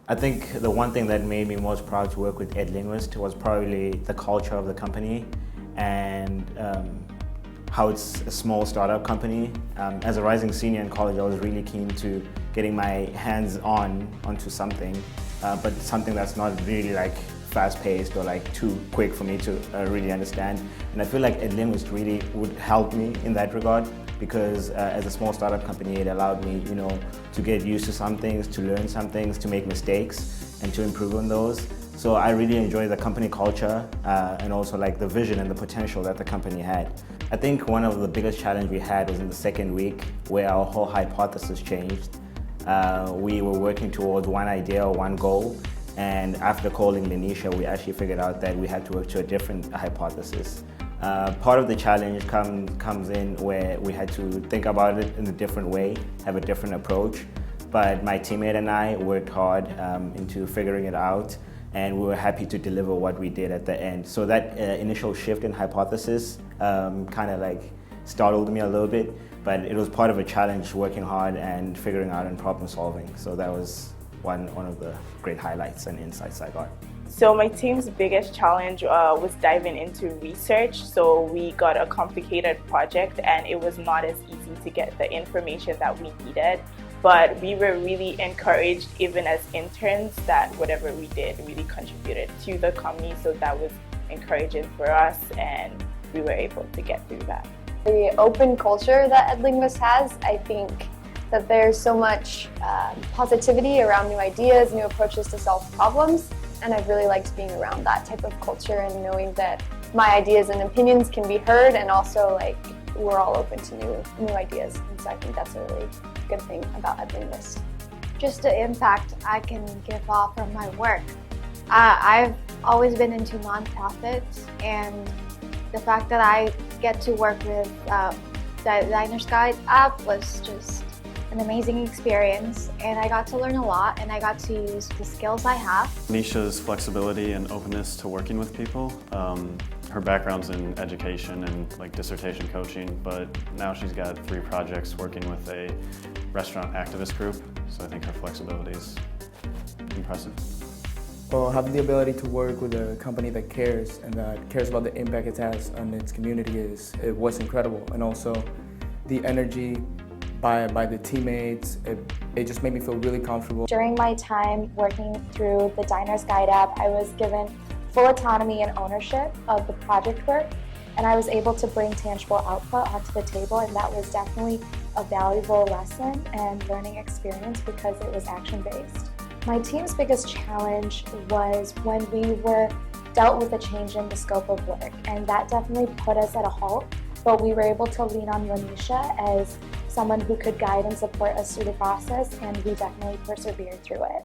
I think the one thing that made me most proud to work with Edlinguist was probably the culture of the company and how it's a small startup company. As a rising senior in college, I was really keen to getting my hands onto something, but something that's not really like fast-paced or like too quick for me to really understand. And I feel like Edlinguist really would help me in that regard because as a small startup company, it allowed me, to get used to some things, to learn some things, to make mistakes, and to improve on those. So I really enjoy the company culture and also like the vision and the potential that the company had. I think one of the biggest challenges we had was in the second week where our whole hypothesis changed. We were working towards one idea or one goal, and after calling Lanisha, we actually figured out that we had to work to a different hypothesis. Part of the challenge comes in where we had to think about it in a different way, have a different approach. But my teammate and I worked hard into figuring it out, and we were happy to deliver what we did at the end. So that initial shift in hypothesis kind of like startled me a little bit, but it was part of a challenge working hard and figuring out and problem solving. So that was one of the great highlights and insights I got. So my team's biggest challenge was diving into research. So we got a complicated project and it was not as easy to get the information that we needed. But we were really encouraged, even as interns, that whatever we did really contributed to the company. So that was encouraging for us and we were able to get through that. The open culture that Edlinguist has, I think that there's so much positivity around new ideas, new approaches to solve problems. And I've really liked being around that type of culture and knowing that my ideas and opinions can be heard, and also like we're all open to new ideas. And so I think that's a really good thing about Edlinguist. Just the impact I can give off from my work. I've always been into nonprofits, and the fact that I get to work with the Designer's Guide app was just an amazing experience, and I got to learn a lot, and I got to use the skills I have. Nisha's flexibility and openness to working with people. Her background's in education and like dissertation coaching, but now she's got 3 projects working with a restaurant activist group, so I think her flexibility is impressive. Well, having the ability to work with a company that cares and that cares about the impact it has on its community was incredible, and also the energy by the teammates, it just made me feel really comfortable. During my time working through the Diner's Guide app, I was given full autonomy and ownership of the project work, and I was able to bring tangible output onto the table, and that was definitely a valuable lesson and learning experience because it was action-based. My team's biggest challenge was when we were dealt with a change in the scope of work, and that definitely put us at a halt, but we were able to lean on Lanisha as someone who could guide and support us through the process, and we definitely persevered through it.